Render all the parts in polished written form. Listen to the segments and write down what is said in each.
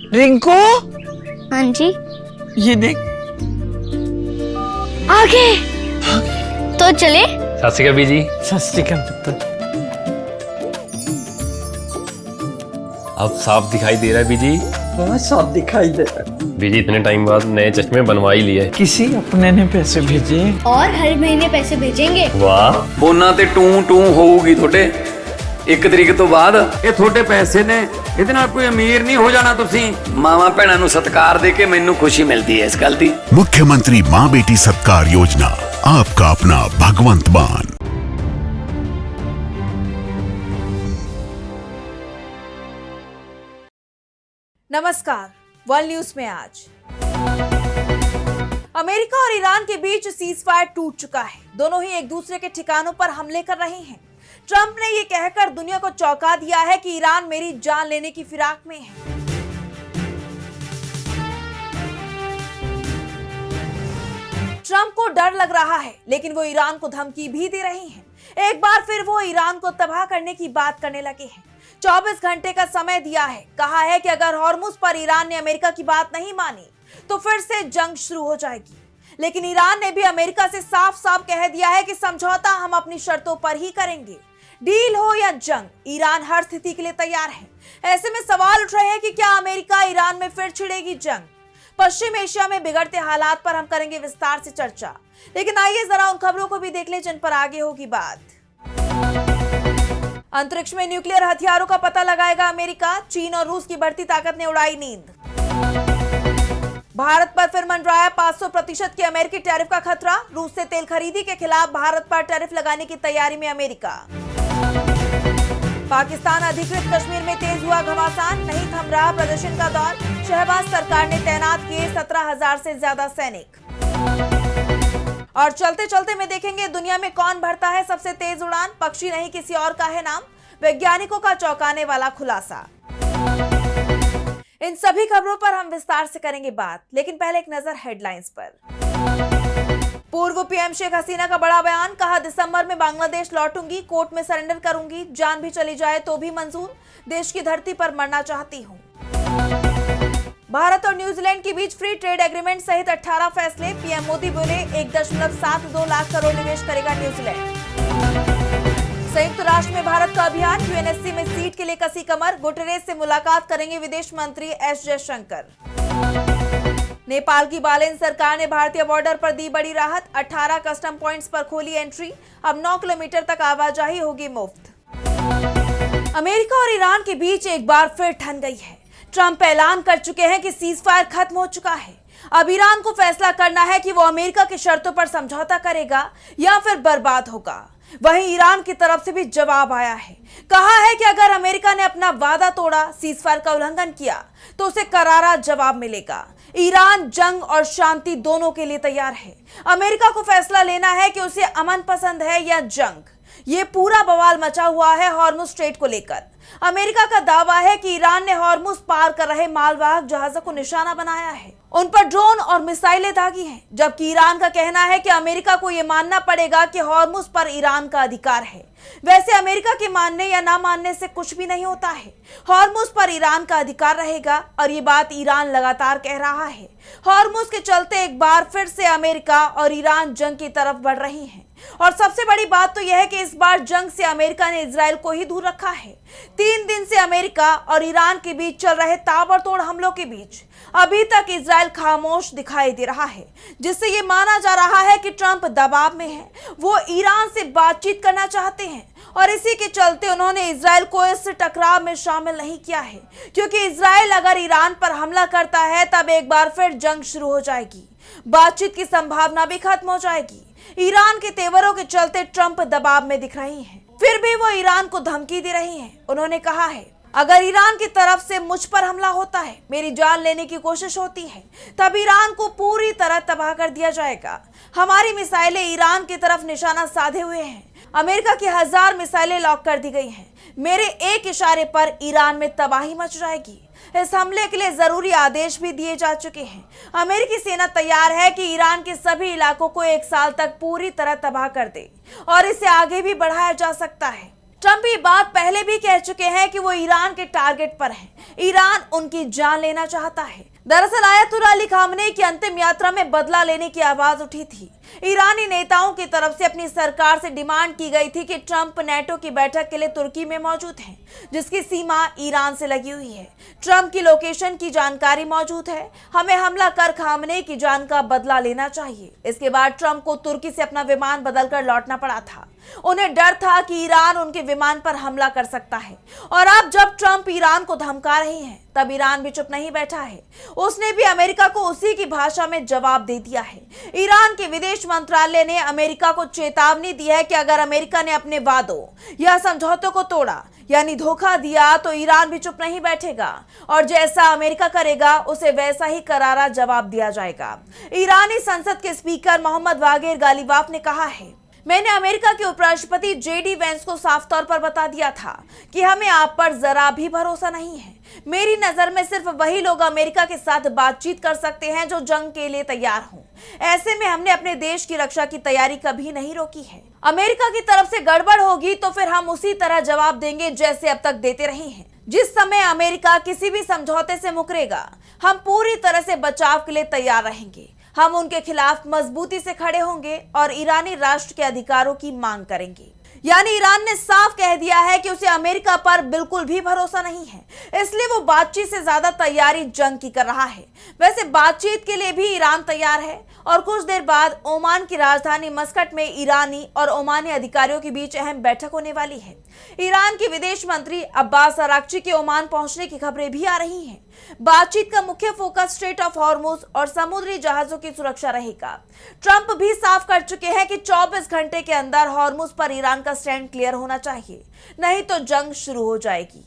रिंकू, हाँ जी। ये देख। आगे तो चले। सत श्री अकाल बीजी। सत श्री अकाल पुत्र। अब साफ दिखाई दे रहा है बीजी। बहुत साफ दिखाई दे रहा है। बीजी इतने टाइम बाद नए चश्मे बनवा ही लिए। किसी अपने ने पैसे भेजे और हर महीने पैसे भेजेंगे। वाह। ਫੋਨਾਂ ਤੇ ਟੂ ਟੂ ਹੋਊਗੀ ਤੁਹਾਡੇ 1 ਤਰੀਕ ਤੋਂ ਬਾਅਦ। ਇਹ ਤੁਹਾਡੇ ਪੈਸੇ ਨੇ, ਇਹਦੇ ਨਾਲ ਕੋਈ ਅਮੀਰ ਨਹੀਂ ਹੋ ਜਾਣਾ ਤੁਸੀਂ। ਮਾਵਾਂ ਭੈਣਾਂ ਨੂੰ ਸਤਿਕਾਰ ਦੇ ਕੇ ਮੈਨੂੰ ਖੁਸ਼ੀ ਮਿਲਦੀ ਹੈ ਇਸ ਗੱਲ ਦੀ। मुख्यमंत्री माँ बेटी सत्कार योजना, आपका अपना भगवंत मान। नमस्कार, वर्ल्ड न्यूज में आज अमेरिका और ईरान के बीच सीजफायर टूट चुका है। दोनों ही एक दूसरे के ठिकानों पर हमले कर रहे हैं। ट्रंप ने ये कहकर दुनिया को चौंका दिया है कि ईरान मेरी जान लेने की फिराक में है। ट्रंप को डर लग रहा है, लेकिन वो ईरान को धमकी भी दे रहे हैं। एक बार फिर वो ईरान को तबाह करने की बात करने लगे हैं। 24 घंटे का समय दिया है। कहा है कि अगर हॉर्मुज पर ईरान ने अमेरिका की बात नहीं मानी तो फिर से जंग शुरू हो जाएगी। लेकिन ईरान ने भी अमेरिका से साफ साफ कह दिया है कि समझौता हम अपनी शर्तों पर ही करेंगे। डील हो या जंग, ईरान हर स्थिति के लिए तैयार है। ऐसे में सवाल उठ रहे हैं कि क्या अमेरिका ईरान में फिर छिड़ेगी जंग। पश्चिम एशिया में बिगड़ते हालात पर हम करेंगे विस्तार से चर्चा। लेकिन आइए जरा उन खबरों को भी देख लें जिन पर आगे होगी बात। अंतरिक्ष में न्यूक्लियर हथियारों का पता लगाएगा अमेरिका। चीन और रूस की बढ़ती ताकत ने उड़ाई नींद। भारत पर फिर मंडराया 500% की अमेरिकी टैरिफ का खतरा। रूस से तेल खरीदी के खिलाफ भारत पर टैरिफ लगाने की तैयारी में अमेरिका। पाकिस्तान अधिकृत कश्मीर में तेज हुआ घमासान। नहीं थम रहा प्रदर्शन का दौर। शहबाज सरकार ने तैनात किए 17,000 से ज्यादा सैनिक। और चलते चलते में देखेंगे दुनिया में कौन भरता है सबसे तेज उड़ान। पक्षी नहीं किसी और का है नाम। वैज्ञानिकों का चौंकाने वाला खुलासा। इन सभी खबरों पर हम विस्तार से करेंगे बात, लेकिन पहले एक नजर हेडलाइंस पर। पूर्व पीएम शेख हसीना का बड़ा बयान। कहा दिसंबर में बांग्लादेश लौटूंगी, कोर्ट में सरेंडर करूंगी, जान भी चली जाए तो भी मंजूर, देश की धरती पर मरना चाहती हूं। भारत और न्यूजीलैंड के बीच फ्री ट्रेड एग्रीमेंट सहित 18 फैसले। पीएम मोदी बोले 1.72 लाख करोड़ निवेश करेगा न्यूजीलैंड। संयुक्त राष्ट्र में भारत का अभियान। यूएनएससी में सीट के लिए कसी कमर। गुटेरेस से मुलाकात करेंगे विदेश मंत्री एस जयशंकर। नेपाल की बालेन सरकार ने भारतीय बॉर्डर पर दी बड़ी राहत। 18 कस्टम पॉइंट्स पर खोली एंट्री। अब 9 किलोमीटर तक आवाजाही होगी मुफ्त। अमेरिका और ईरान के बीच एक बार फिर ठन गई है। ट्रंप ऐलान कर चुके हैं कि सीजफायर खत्म हो चुका है। अब ईरान को फैसला करना है कि वो अमेरिका की शर्तों पर समझौता करेगा या फिर बर्बाद होगा। वहीं ईरान की तरफ से भी जवाब आया है। कहा है कि अगर अमेरिका ने अपना वादा तोड़ा, सीजफायर का उल्लंघन किया, तो उसे करारा जवाब मिलेगा। ईरान जंग और शांति दोनों के लिए तैयार है। अमेरिका को फैसला लेना है कि उसे अमन पसंद है या जंग। ये पूरा बवाल मचा हुआ है हॉर्मुज स्ट्रेट को लेकर। अमेरिका का दावा है कि ईरान ने हॉर्मुज पार कर रहे मालवाहक जहाजों को निशाना बनाया है, उन पर ड्रोन और मिसाइलें दागी हैं, जबकि ईरान का कहना है कि अमेरिका को यह मानना पड़ेगा कि हॉर्मुज पर ईरान का अधिकार है। वैसे अमेरिका के मानने या ना मानने से कुछ भी नहीं होता है। हॉर्मुज पर ईरान का अधिकार रहेगा और ये बात ईरान लगातार कह रहा है। हॉर्मुज के चलते एक बार फिर से अमेरिका और ईरान जंग की तरफ बढ़ रही हैं। और सबसे बड़ी बात तो यह है कि इस बार जंग से अमेरिका ने इजराइल को ही दूर रखा है। 3 दिन से अमेरिका और ईरान के बीच चल रहे ताबड़तोड़ हमलों के बीच अभी तक इजराइल खामोश दिखाई दे रहा है, जिससे ये माना जा रहा है कि ट्रंप दबाव में है। वो ईरान से बातचीत करना चाहते हैं और इसी के चलते उन्होंने इजराइल को इस टकराव में शामिल नहीं किया है, क्योंकि इजराइल अगर ईरान पर हमला करता है तब एक बार फिर जंग शुरू हो जाएगी। बातचीत की संभावना भी खत्म हो जाएगी। ईरान के तेवरों के चलते ट्रंप दबाव में दिख रही हैं। फिर भी वो ईरान को धमकी दे रही हैं। उन्होंने कहा है, अगर ईरान की तरफ से मुझ पर हमला होता है, मेरी जान लेने की कोशिश होती है, तब ईरान को पूरी तरह तबाह कर दिया जाएगा। हमारी मिसाइलें ईरान की तरफ निशाना साधे हुए हैं। अमेरिका की 1000 मिसाइलें लॉक कर दी गई हैं। मेरे एक इशारे पर ईरान में तबाही मच जाएगी। इस हमले के लिए जरूरी आदेश भी दिए जा चुके हैं। अमेरिकी सेना तैयार है कि ईरान के सभी इलाकों को 1 साल तक पूरी तरह तबाह कर दे और इसे आगे भी बढ़ाया जा सकता है। ट्रंप ये बात पहले भी कह चुके हैं कि वो ईरान के टारगेट पर हैं। ईरान उनकी जान लेना चाहता है। दरअसल आयतुल्लाह अली खामनेई की अंतिम यात्रा में बदला लेने की आवाज उठी थी। ईरानी नेताओं की तरफ से अपनी सरकार से डिमांड की गई थी कि ट्रंप नेटो की बैठक के लिए तुर्की में मौजूद हैं, जिसकी सीमा ईरान से लगी हुई है। ट्रंप की लोकेशन की जानकारी मौजूद है। हमें हमला कर खामनेई की जान का बदला लेना चाहिए। इसके बाद ट्रंप को तुर्की से अपना विमान बदलकर लौटना पड़ा था। उन्हें डर था कि ईरान उनके विमान पर हमला कर सकता है। और अब जब ट्रंप ईरान को धमका रहे हैं, तब ईरान भी चुप नहीं बैठा है। उसने भी अमेरिका को उसी की भाषा में जवाब दे दिया है। ईरान के विदेश मंत्रालय ने अमेरिका को चेतावनी दी है कि अगर अमेरिका ने अपने वादों या समझौतों को तोड़ा यानी धोखा दिया तो ईरान भी चुप नहीं बैठेगा और जैसा अमेरिका करेगा उसे वैसा ही करारा जवाब दिया जाएगा। ईरानी संसद के स्पीकर मोहम्मद बागेर गालिबाफ ने कहा है, मैंने अमेरिका के उपराष्ट्रपति जेडी वेंस को साफ तौर पर बता दिया था कि हमें आप पर जरा भी भरोसा नहीं है। मेरी नजर में सिर्फ वही लोग अमेरिका के साथ बातचीत कर सकते हैं जो जंग के लिए तैयार हों। ऐसे में हमने अपने देश की रक्षा की तैयारी कभी नहीं रोकी है। अमेरिका की तरफ से गड़बड़ होगी तो फिर हम उसी तरह जवाब देंगे जैसे अब तक देते रहे हैं। जिस समय अमेरिका किसी भी समझौते से मुकरेगा, हम पूरी तरह से बचाव के लिए तैयार रहेंगे। हम उनके खिलाफ मजबूती से खड़े होंगे और ईरानी राष्ट्र के अधिकारों की मांग करेंगे। यानी ईरान ने साफ कह दिया है कि उसे अमेरिका पर बिल्कुल भी भरोसा नहीं है, इसलिए वो बातचीत से ज्यादा तैयारी जंग की कर रहा है। वैसे बातचीत के लिए भी ईरान तैयार है और कुछ देर बाद ओमान की राजधानी मस्कट में ईरानी और ओमानी अधिकारियों के बीच अहम बैठक होने वाली है। ईरान के विदेश मंत्री अब्बास अराक्ची के ओमान पहुंचने की खबरें भी आ रही हैं। बातचीत का मुख्य फोकस स्ट्रेट ऑफ हॉर्मुज और समुद्री जहाजों की सुरक्षा रहेगा। ट्रंप भी साफ कर चुके हैं कि 24 घंटे के अंदर हॉर्मुज पर ईरान का स्टैंड क्लियर होना चाहिए, नहीं तो जंग शुरू हो जाएगी।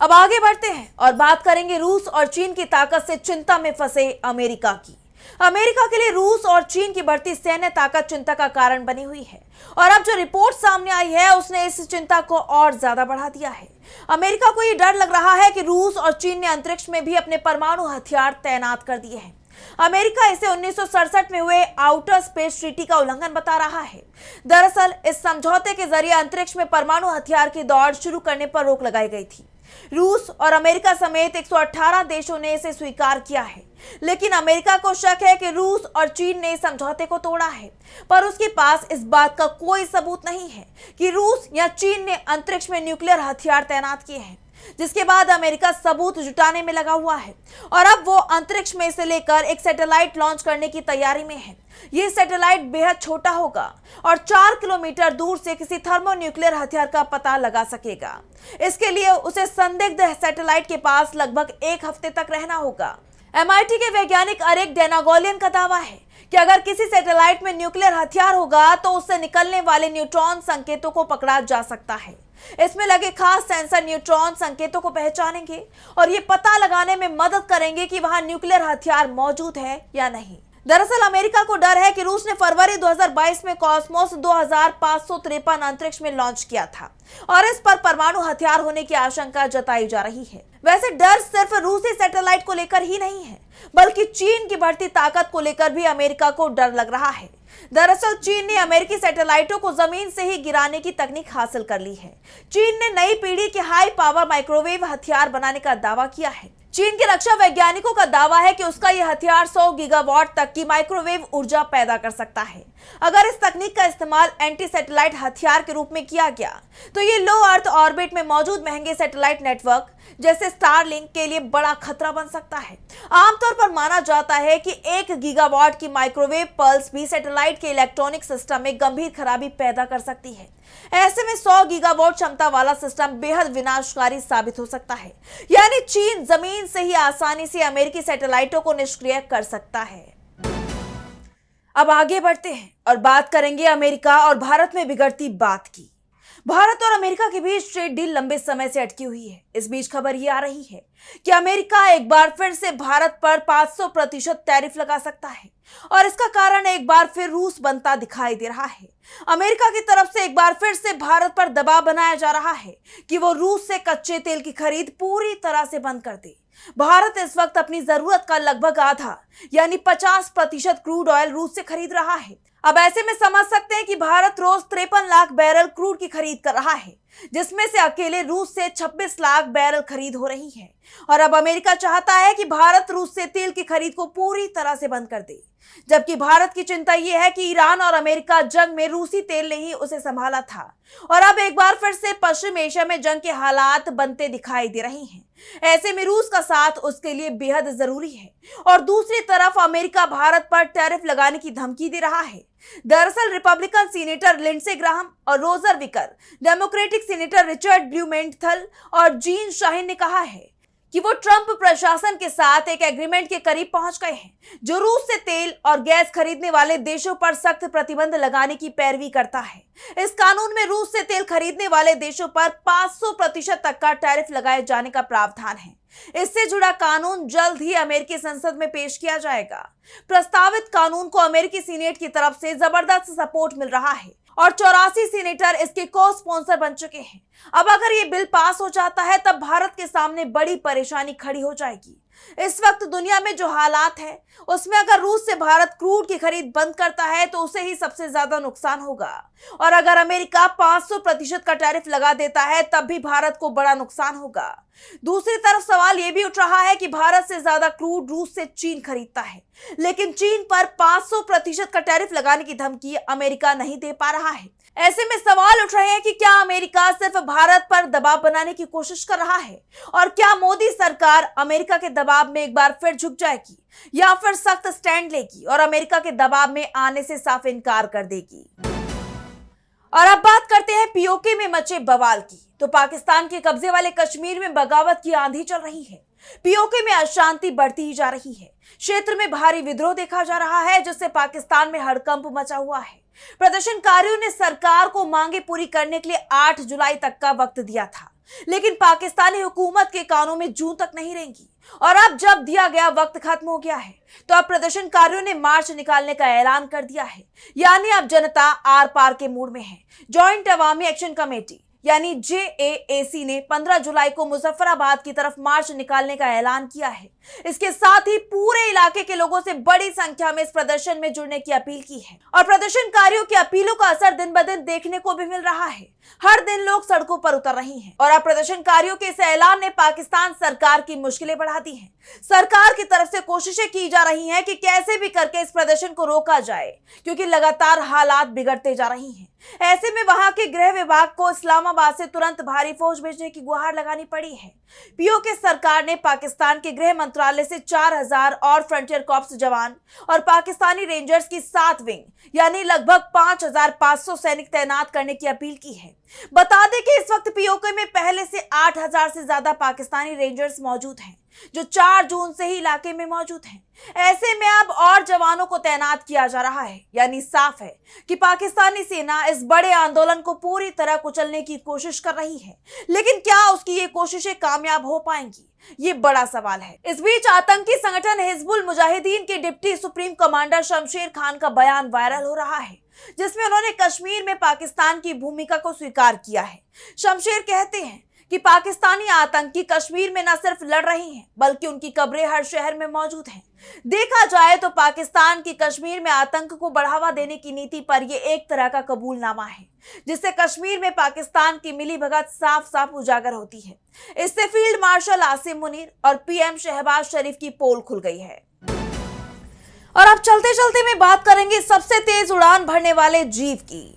अब आगे बढ़ते हैं और बात करेंगे रूस और चीन की ताकत से चिंता में फंसे अमेरिका की। अमेरिका के लिए रूस और चीन की बढ़ती सैन्य ताकत चिंता का कारण बनी हुई है और अब जो रिपोर्ट सामने आई है उसने इस चिंता को और ज्यादा बढ़ा दिया है। अमेरिका को ये डर लग रहा है कि रूस और चीन ने अंतरिक्ष में भी अपने परमाणु हथियार तैनात कर दिए हैं। अमेरिका इसे 1967 में हुए आउटर स्पेस ट्रीटी का उल्लंघन बता रहा है। दरअसल इस समझौते के जरिए अंतरिक्ष में परमाणु हथियार की दौड़ शुरू करने पर रोक लगाई गई थी। रूस और अमेरिका समेत 118 देशों ने इसे स्वीकार किया है, लेकिन अमेरिका को शक है कि रूस और चीन ने इस समझौते को तोड़ा है, पर उसके पास इस बात का कोई सबूत नहीं है कि रूस या चीन ने अंतरिक्ष में न्यूक्लियर हथियार तैनात किए हैं। जिसके बाद अमेरिका सबूत जुटाने में लगा हुआ है और अब वो अंतरिक्ष में से लेकर एक सैटेलाइट लॉन्च करने की तैयारी में है। ये सैटेलाइट बेहद छोटा होगा और 4 किलोमीटर दूर से किसी थर्मोन्यूक्लियर हथियार का पता लगा सकेगा। इसके लिए उसे संदिग्ध सैटेलाइट के पास लगभग 1 हफ्ते तक रहना होगा। MIT के वैज्ञानिक अरेक डेनागोलियन का दावा है कि अगर किसी सैटेलाइट में न्यूक्लियर हथियार होगा तो उससे निकलने वाले न्यूट्रॉन संकेतों को पकड़ा जा सकता है। इसमें लगे खास सेंसर न्यूट्रॉन संकेतों को पहचानेंगे और ये पता लगाने में मदद करेंगे कि वहां न्यूक्लियर हथियार मौजूद है या नहीं। दरअसल अमेरिका को डर है कि रूस ने फरवरी 2022 में कॉस्मोस 2553 अंतरिक्ष में लॉन्च किया था और इस पर परमाणु हथियार होने की आशंका जताई जा रही है। वैसे डर सिर्फ रूसी सैटेलाइट को लेकर ही नहीं है, बल्कि चीन की बढ़ती ताकत को लेकर भी अमेरिका को डर लग रहा है। दरअसल चीन ने अमेरिकी सैटेलाइटों को जमीन से ही गिराने की तकनीक हासिल कर ली है। चीन ने नई पीढ़ी के हाई पावर माइक्रोवेव हथियार बनाने का दावा किया है। चीन के रक्षा वैज्ञानिकों का दावा है कि उसका यह हथियार 100 गीगावाट तक की माइक्रोवेव ऊर्जा पैदा कर सकता है। अगर इस तकनीक का इस्तेमाल एंटी सैटेलाइट हथियार के रूप में किया गया तो ये लो अर्थ ऑर्बिट में मौजूद महंगे सैटेलाइट नेटवर्क जैसे स्टारलिंक के लिए बड़ा खतरा बन सकता है। आमतौर पर माना जाता है कि 1 गीगावाट की माइक्रोवेव पल्स भी सैटेलाइट के इलेक्ट्रॉनिक सिस्टम में गंभीर खराबी पैदा कर सकती है। ऐसे में 100 गीगावाट क्षमता वाला सिस्टम बेहद विनाशकारी साबित हो सकता है। यानी चीन जमीन से ही आसानी से अमेरिकी सैटेलाइटों को निष्क्रिय कर सकता है। अब आगे बढ़ते हैं और बात करेंगे अमेरिका और भारत में बिगड़ती बात की। भारत और अमेरिका के बीच ट्रेड डील लंबे समय से अटकी हुई है। इस बीच खबर ये आ रही है कि अमेरिका एक बार फिर से भारत पर 500% टैरिफ लगा सकता है और इसका कारण एक बार फिर रूस बनता दिखाई दे रहा है। अमेरिका की तरफ से एक बार फिर से भारत पर दबाव बनाया जा रहा है कि वो रूस से कच्चे तेल की खरीद पूरी तरह से बंद कर दे। भारत इस वक्त अपनी जरूरत का लगभग आधा यानी 50% क्रूड ऑयल रूस से खरीद रहा है। अब ऐसे में समझ सकते हैं कि भारत रोज 53 लाख बैरल क्रूड की खरीद कर रहा है, जिसमें से अकेले रूस से 26 लाख बैरल खरीद हो रही है। और अब अमेरिका चाहता है कि भारत रूस से तेल की खरीद को पूरी तरह से बंद कर दे, जबकि भारत की चिंता यह है कि ईरान और अमेरिका जंग में रूसी तेल ने ही उसे संभाला था और अब एक बार फिर से पश्चिम एशिया में जंग के हालात बनते दिखाई दे रहे हैं। ऐसे में रूस का साथ उसके लिए बेहद जरूरी है और दूसरी तरफ अमेरिका भारत पर टैरिफ लगाने की धमकी दे रहा है। दरअसल रिपब्लिकन सीनेटर लिंडसे ग्राहम और Roger Wicker, Democratic senator Richard Blumenthal और जीन शाहीन ने कहा है कि वो ट्रंप प्रशासन के साथ एक एग्रीमेंट के करीब पहुंच गए हैं, जो रूस से तेल और गैस खरीदने वाले देशों पर सख्त प्रतिबंध लगाने की पैरवी करता है। इस कानून में रूस से तेल खरीदने वाले देशों पर 500% तक का टैरिफ लगाए जाने का प्रावधान है। इससे जुड़ा कानून जल्द ही अमेरिकी संसद में पेश किया जाएगा। प्रस्तावित कानून को अमेरिकी सीनेट की तरफ से जबरदस्त सपोर्ट मिल रहा है और 84 सीनेटर इसके को स्पॉन्सर बन चुके हैं। अब अगर ये बिल पास हो जाता है तब भारत के सामने बड़ी परेशानी खड़ी हो जाएगी। इस वक्त दुनिया में जो हालात है उसमें अगर रूस से भारत क्रूड की खरीद बंद करता है तो उसे ही सबसे ज्यादा नुकसान होगा और अगर अमेरिका 500% का टैरिफ लगा देता है तब भी भारत को बड़ा नुकसान होगा। दूसरी तरफ सवाल यह भी उठ रहा है कि भारत से ज्यादा क्रूड रूस से चीन खरीदता है, लेकिन चीन पर 500% का टैरिफ लगाने की धमकी अमेरिका नहीं दे पा रहा है। ऐसे में सवाल उठ रहे हैं कि क्या अमेरिका सिर्फ भारत पर दबाव बनाने की कोशिश कर रहा है और क्या मोदी सरकार अमेरिका के दबाव में एक बार फिर झुक जाएगी या फिर सख्त स्टैंड लेगी और अमेरिका के दबाव में आने से साफ इनकार कर देगी। और अब बात करते हैं पीओके में मचे बवाल की। तो पाकिस्तान के कब्जे वाले कश्मीर में बगावत की आंधी चल रही है। पीओके में अशांति बढ़ती ही जा रही है। क्षेत्र में भारी विद्रोह देखा जा रहा है, जिससे पाकिस्तान में हड़कंप मचा हुआ है। प्रदर्शनकारियों ने सरकार को मांगे पूरी करने के लिए 8 जुलाई तक का वक्त दिया था, लेकिन पाकिस्तानी हुकूमत के कानों में जूं तक नहीं रेंगी और अब जब दिया गया वक्त खत्म हो गया है तो अब प्रदर्शनकारियों ने मार्च निकालने का ऐलान कर दिया है। यानी अब जनता आर पार के मूड में है। जॉइंट अवामी एक्शन कमेटी यानी JAAC ने 15 जुलाई को मुजफ्फराबाद की तरफ मार्च निकालने का ऐलान किया है। इसके साथ ही पूरे इलाके के लोगों से बड़ी संख्या में इस प्रदर्शन में जुड़ने की अपील की है और प्रदर्शनकारियों की अपीलों का असर दिन ब दिन देखने को भी मिल रहा है। हर दिन लोग सड़कों पर उतर रहे हैं और अब प्रदर्शनकारियों के इस ऐलान ने पाकिस्तान सरकार की मुश्किलें बढ़ा दी हैं। सरकार की तरफ से कोशिशें की जा रही हैं कि कैसे भी करके इस प्रदर्शन को रोका जाए, क्योंकि लगातार हालात बिगड़ते जा रही हैं। ऐसे में वहां के गृह विभाग को इस्लामाबाद से तुरंत भारी फौज भेजने की गुहार लगानी पड़ी है। पीओके सरकार ने पाकिस्तान के गृह मंत्रालय से 4000 और फ्रंटियर कॉर्प्स जवान और पाकिस्तानी रेंजर्स की 7 विंग यानी लगभग 5500 सैनिक तैनात करने की अपील की है। बता दें कि इस वक्त पीओके में पहले से 8000 से ज्यादा पाकिस्तानी रेंजर्स मौजूद हैं, जो 4 जून से ही इलाके में मौजूद हैं। ऐसे में अब और जवानों को तैनात किया जा रहा है, यानी साफ है कि पाकिस्तानी सेना इस बड़े आंदोलन को पूरी तरह कुचलने की कोशिश कर रही है। लेकिन क्या उसकी ये कोशिशें कामयाब हो पाएंगी, ये बड़ा सवाल है। इस बीच आतंकी संगठन हिजबुल मुजाहिदीन के deputy supreme commander Shamsher Khan का बयान वायरल हो रहा है, जिसमें उन्होंने कश्मीर में पाकिस्तान की भूमिका को स्वीकार किया है। शमशेर कहते हैं कि पाकिस्तानी आतंकी कश्मीर में न सिर्फ लड़ रहे हैं बल्कि उनकी कब्रें हर शहर में मौजूद हैं। देखा जाए तो पाकिस्तान की कश्मीर में आतंक को बढ़ावा देने की नीति पर यह एक तरह का कबूलनामा है, जिससे कश्मीर में पाकिस्तान की मिलीभगत साफ साफ उजागर होती है। इससे फील्ड मार्शल आसिम मुनीर और PM शहबाज शरीफ की पोल खुल गई है। और अब चलते चलते में बात करेंगे सबसे तेज उड़ान भरने वाले जीव की।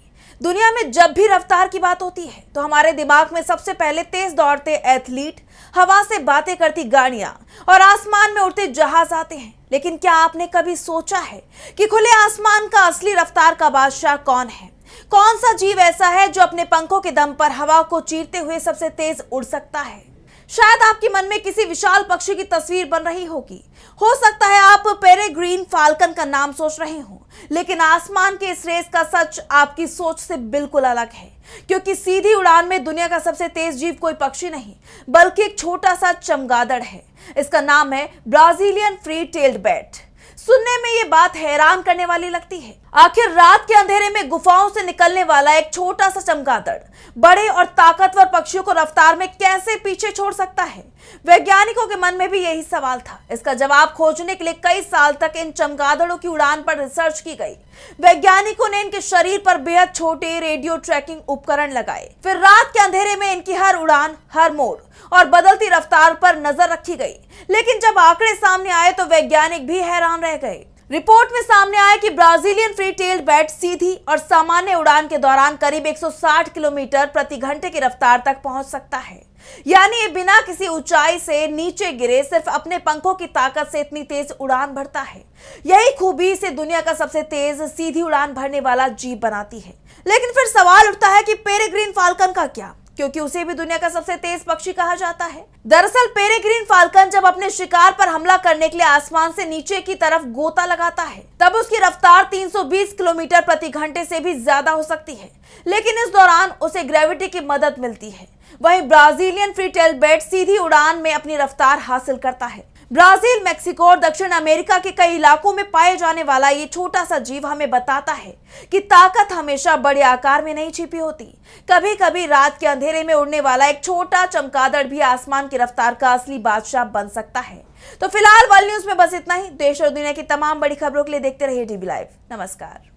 दुनिया में जब भी रफ्तार की बात होती है तो हमारे दिमाग में सबसे पहले तेज दौड़ते एथलीट, हवा से बातें करती गाड़ियां और आसमान में उड़ते जहाज आते हैं। लेकिन क्या आपने कभी सोचा है कि खुले आसमान का असली रफ्तार का बादशाह कौन है? कौन सा जीव ऐसा है जो अपने पंखों के दम पर हवा को चीरते हुए सबसे तेज उड़ सकता है? शायद आपके मन में किसी विशाल पक्षी की तस्वीर बन रही होगी। हो सकता है आप पेरेग्रीन फाल्कन का नाम सोच रहे हो, लेकिन आसमान के इस रेस का सच आपकी सोच से बिल्कुल अलग है, क्योंकि सीधी उड़ान में दुनिया का सबसे तेज जीव कोई पक्षी नहीं बल्कि एक छोटा सा चमगादड़ है। इसका नाम है ब्राजीलियन फ्री टेल्ड बैट। सुनने में ये बात हैरान करने वाली लगती है। आखिर रात के अंधेरे में गुफाओं से निकलने वाला एक छोटा सा चमगादड़ बड़े और ताकतवर पक्षियों को रफ्तार में कैसे पीछे छोड़ सकता है? वैज्ञानिकों के मन में भी यही सवाल था। इसका जवाब खोजने के लिए कई साल तक इन चमगादड़ों की उड़ान पर रिसर्च की गई। वैज्ञानिकों ने इनके शरीर पर बेहद छोटे रेडियो ट्रैकिंग उपकरण लगाए। फिर रात के अंधेरे में इनकी हर उड़ान, हर मोड़ और बदलती रफ्तार पर नजर रखी गई। लेकिन जब आंकड़े सामने आए तो वैज्ञानिक भी हैरान रह गए। रिपोर्ट में सामने आया कि ब्राजीलियन फ्री टेल्ड बैट सीधी और सामान्य उड़ान के दौरान करीब 160 किलोमीटर प्रति घंटे की रफ्तार तक पहुंच सकता है। यानी ये बिना किसी ऊंचाई से नीचे गिरे सिर्फ अपने पंखों की ताकत से इतनी तेज उड़ान भरता है। यही खूबी इसे दुनिया का सबसे तेज सीधी उड़ान भरने वाला जीव बनाती है। लेकिन फिर सवाल उठता है कि पेरेग्रीन फाल्कन का क्या, क्योंकि उसे भी दुनिया का सबसे तेज पक्षी कहा जाता है। दरअसल पेरेग्रीन फाल्कन जब अपने शिकार पर हमला करने के लिए आसमान से नीचे की तरफ गोता लगाता है तब उसकी रफ्तार 320 किलोमीटर प्रति घंटे से भी ज्यादा हो सकती है। लेकिन इस दौरान उसे ग्रेविटी की मदद मिलती है। वहीं ब्राजीलियन फ्री टेल्ड बैट सीधी उड़ान में अपनी रफ्तार हासिल करता है। ब्राजील, मेक्सिको और दक्षिण अमेरिका के कई इलाकों में पाए जाने वाला ये छोटा सा जीव हमें बताता है कि ताकत हमेशा बड़े आकार में नहीं छिपी होती। कभी कभी रात के अंधेरे में उड़ने वाला एक छोटा चमगादड़ भी आसमान की रफ्तार का असली बादशाह बन सकता है। तो फिलहाल वर्ल्ड न्यूज में बस इतना ही। देश और दुनिया की तमाम बड़ी खबरों के लिए देखते रहिए DB लाइव। नमस्कार।